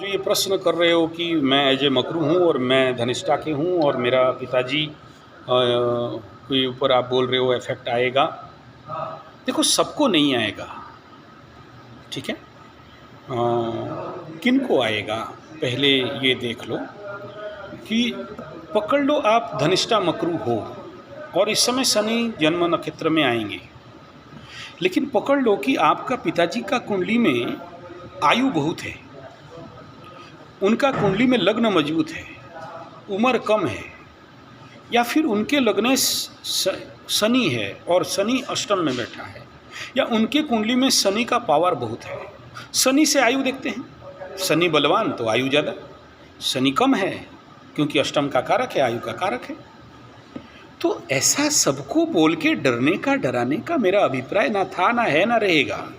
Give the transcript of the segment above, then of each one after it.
ये प्रश्न कर रहे हो कि मैं एज ए मकरू हूँ और मैं धनिष्ठा के हूँ और मेरा पिताजी के ऊपर आप बोल रहे हो इफेक्ट आएगा। देखो, सबको नहीं आएगा, ठीक है। किन को आएगा पहले ये देख लो कि पकड़ लो आप धनिष्ठा मकरू हो और इस समय शनि जन्म नक्षत्र में आएंगे, लेकिन पकड़ लो कि आपका पिताजी का कुंडली में आयु बहुत है, उनका कुंडली में लग्न मजबूत है, उम्र कम है, या फिर उनके लग्न में शनि है और शनि अष्टम में बैठा है, या उनके कुंडली में शनि का पावर बहुत है। शनि से आयु देखते हैं, शनि बलवान तो आयु ज़्यादा, शनि कम है क्योंकि अष्टम का कारक है, आयु का कारक है। तो ऐसा सबको बोल के डरने का डराने का मेरा अभिप्राय ना था, ना है, ना रहेगा।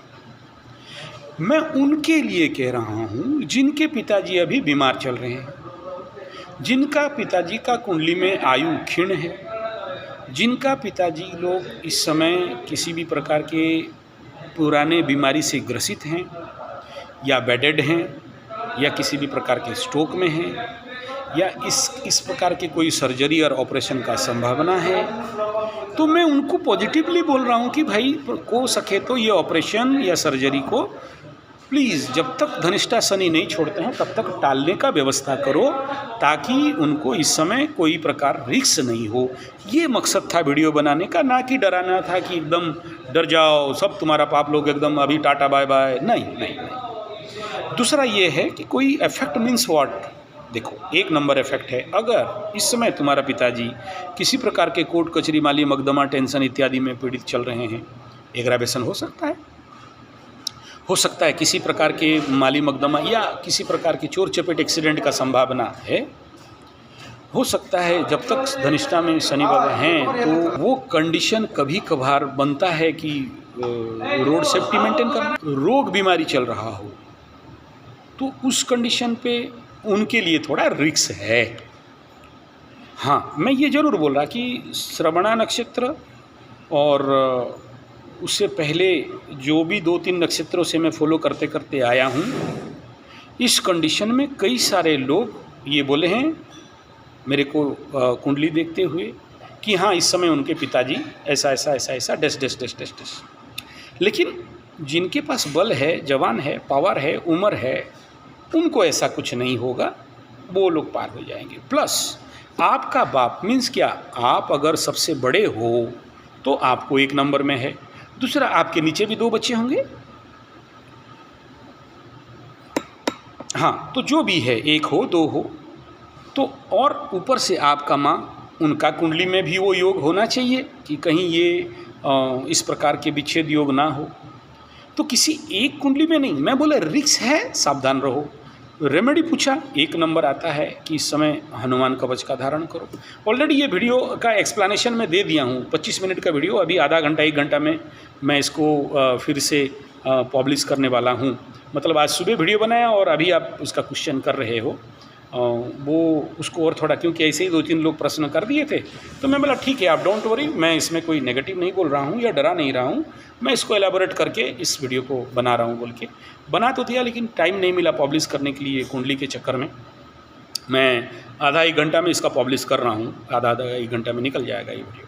मैं उनके लिए कह रहा हूँ जिनके पिताजी अभी बीमार चल रहे हैं, जिनका पिताजी का कुंडली में आयु क्षीण है, जिनका पिताजी लोग इस समय किसी भी प्रकार के पुराने बीमारी से ग्रसित हैं, या बेडेड हैं, या किसी भी प्रकार के स्ट्रोक में हैं, या इस प्रकार के कोई सर्जरी और ऑपरेशन का संभावना है, तो मैं उनको पॉजिटिवली बोल रहा हूँ कि भाई हो सके तो ये ऑपरेशन या सर्जरी को प्लीज़ जब तक धनिष्ठा शनि नहीं छोड़ते हैं तब तक टालने का व्यवस्था करो, ताकि उनको इस समय कोई प्रकार रिस्क नहीं हो। ये मकसद था वीडियो बनाने का, ना कि डराना था कि एकदम डर जाओ, सब तुम्हारा पाप लोग एकदम अभी टाटा बाय बाय। नहीं नहीं नहीं। दूसरा ये है कि कोई इफेक्ट मीन्स व्हाट। देखो, एक नंबर इफेक्ट है, अगर इस समय तुम्हारा पिताजी किसी प्रकार के कोर्ट कचहरी माली मकदमा टेंशन इत्यादि में पीड़ित चल रहे हैं, एग्रावेशन हो सकता है किसी प्रकार के माली मकदमा या किसी प्रकार की चोर चपेट एक्सीडेंट का संभावना है, हो सकता है जब तक धनिष्ठा में शनि बाबा हैं तो वो कंडीशन कभी कभार बनता है कि रोड सेफ्टी मेंटेन करना, रोग बीमारी चल रहा हो, तो उस कंडीशन पे उनके लिए थोड़ा रिस्क है। हाँ, मैं ये ज़रूर बोल रहा कि श्रवणा नक्षत्र और उससे पहले जो भी 2-3 नक्षत्रों से मैं फॉलो करते करते आया हूँ, इस कंडीशन में कई सारे लोग ये बोले हैं मेरे को कुंडली देखते हुए कि हाँ, इस समय उनके पिताजी ऐसा ऐसा ऐसा ऐसा dash dash dash dash dash. लेकिन जिनके पास बल है, जवान है, पावर है, उम्र है, उनको ऐसा कुछ नहीं होगा, वो लोग पार हो जाएंगे। प्लस आपका बाप मीन्स क्या, आप अगर सबसे बड़े हो तो आपको 1 नंबर में है। दूसरा, आपके नीचे भी 2 बच्चे होंगे, हाँ, तो जो भी है 1 हो 2 हो तो, और ऊपर से आपका माँ, उनका कुंडली में भी वो योग होना चाहिए कि कहीं ये इस प्रकार के विच्छेद योग ना हो। तो किसी एक कुंडली में नहीं, मैं बोले रिस्क है, सावधान रहो। रेमेडी पूछा, 1 नंबर आता है कि इस समय हनुमान कवच का धारण करो। ऑलरेडी ये वीडियो का एक्सप्लेनेशन मैं दे दिया हूँ, 25 मिनट का वीडियो, अभी आधा घंटा 1 घंटा में मैं इसको फिर से पब्लिश करने वाला हूँ। मतलब आज सुबह वीडियो बनाया और अभी आप उसका क्वेश्चन कर रहे हो, वो उसको और थोड़ा, क्योंकि ऐसे ही 2-3 लोग प्रश्न कर दिए थे, तो मैं बोला ठीक है, आप डोंट वरी, मैं इसमें कोई नेगेटिव नहीं बोल रहा हूँ या डरा नहीं रहा हूँ, मैं इसको एलाबोरेट करके इस वीडियो को बना रहा हूँ बोल के बना तो दिया, लेकिन टाइम नहीं मिला पब्लिश करने के लिए कुंडली के चक्कर में। मैं आधा 1 घंटा में इसका पब्लिश कर रहा हूँ, आधा 1 घंटा में निकल जाएगा ये वीडियो।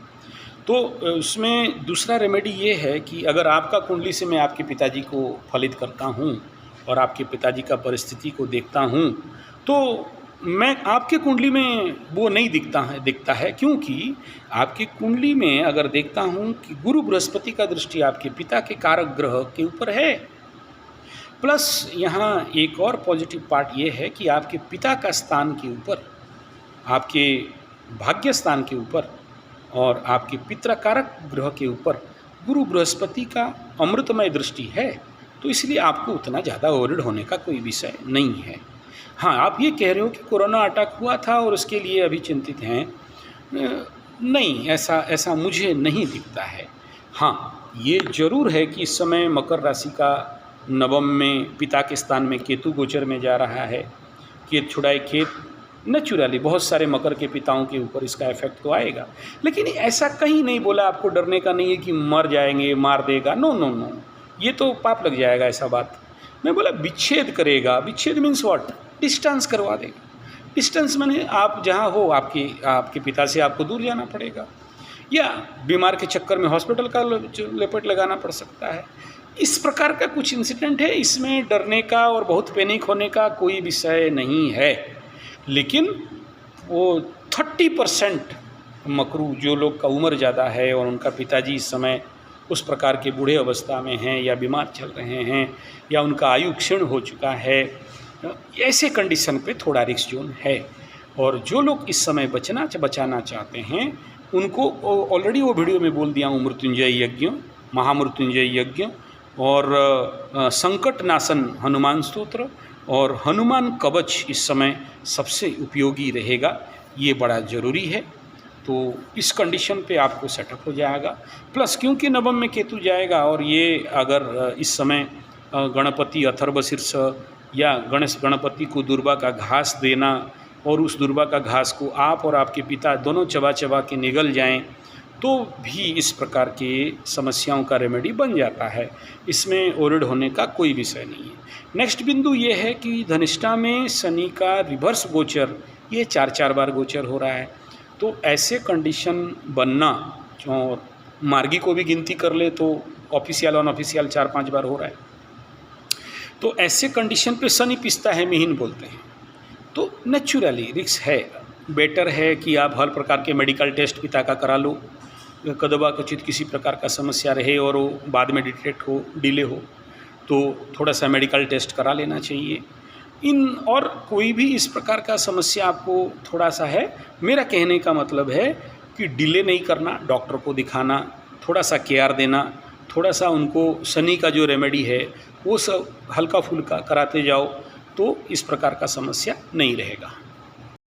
तो उसमें दूसरा रेमेडी ये है कि अगर आपका कुंडली से मैं आपके पिताजी को फलित करता हूँ और आपके पिताजी का परिस्थिति को देखता हूँ, तो मैं आपके कुंडली में वो नहीं दिखता है, क्योंकि आपकी कुंडली में अगर देखता हूँ कि गुरु बृहस्पति का दृष्टि आपके पिता के कारक ग्रह के ऊपर है। प्लस यहाँ एक और पॉजिटिव पार्ट ये है कि आपके पिता का स्थान के ऊपर, आपके भाग्य स्थान के ऊपर और आपके पितृकारक ग्रह के ऊपर गुरु बृहस्पति का अमृतमय दृष्टि है, तो इसलिए आपको उतना ज़्यादा वरीड होने का कोई विषय नहीं है। हाँ, आप ये कह रहे हो कि कोरोना अटैक हुआ था और उसके लिए अभी चिंतित हैं, नहीं, ऐसा मुझे नहीं दिखता है। हाँ, ये जरूर है कि इस समय मकर राशि का नवम में पिता के स्थान में केतु गोचर में जा रहा है। खेत छुड़ाए खेत, नेचुरली बहुत सारे मकर के पिताओं के ऊपर इसका इफेक्ट तो आएगा, लेकिन ऐसा कहीं नहीं बोला आपको डरने का नहीं है कि मर जाएंगे, मार देगा, नो नो नो, ये तो पाप लग जाएगा ऐसा बात। मैं बोला विच्छेद करेगा। विच्छेद मीन्स व्हाट? डिस्टेंस करवा देगा। डिस्टेंस माने आप जहाँ हो आपके पिता से आपको दूर जाना पड़ेगा, या बीमार के चक्कर में हॉस्पिटल का लेपट लगाना पड़ सकता है। इस प्रकार का कुछ इंसिडेंट है, इसमें डरने का और बहुत पैनिक होने का कोई विषय नहीं है। लेकिन वो 30% मकरू जो लोग का उम्र ज़्यादा है और उनका पिताजी इस समय उस प्रकार के बूढ़े अवस्था में हैं या बीमार चल रहे हैं या उनका आयु क्षीण हो चुका है, ऐसे कंडीशन पे थोड़ा रिस्क जोन है। और जो लोग इस समय बचाना चाहते हैं उनको ऑलरेडी वो वीडियो में बोल दिया हूँ, मृत्युंजय यज्ञ, महामृत्युंजय यज्ञ और संकट नाशन हनुमान स्तोत्र और हनुमान कवच इस समय सबसे उपयोगी रहेगा, ये बड़ा ज़रूरी है। तो इस कंडीशन पे आपको सेटअप हो जाएगा। प्लस क्योंकि नवम में केतु जाएगा और ये अगर इस समय गणपति अथर्वशीर्ष या गणपति को दुर्वा का घास देना और उस दुर्वा का घास को आप और आपके पिता दोनों चबा के निगल जाएं तो भी इस प्रकार के समस्याओं का रेमेडी बन जाता है। इसमें ओरिड होने का कोई विषय नहीं है। नेक्स्ट बिंदु ये है कि धनिष्ठा में शनि का रिवर्स गोचर ये 4 बार गोचर हो रहा है। तो ऐसे कंडीशन बनना, और मार्गी को भी गिनती कर ले तो ऑफिशियल अनऑफिशियल 4-5 बार हो रहा है। तो ऐसे कंडीशन पे शनि पिसता है मिहिन बोलते हैं, तो नेचुरली रिस्क है। बेटर है कि आप हर प्रकार के मेडिकल टेस्ट पिता का करा लो, कदवा कचित किसी प्रकार का समस्या रहे और वो बाद में डिटेक्ट हो, डिले हो, तो थोड़ा सा मेडिकल टेस्ट करा लेना चाहिए। और कोई भी इस प्रकार का समस्या आपको थोड़ा सा है, मेरा कहने का मतलब है कि डिले नहीं करना, डॉक्टर को दिखाना, थोड़ा सा केयर देना, थोड़ा सा उनको शनि का जो रेमेडी है वो सब हल्का फुल्का कराते जाओ तो इस प्रकार का समस्या नहीं रहेगा।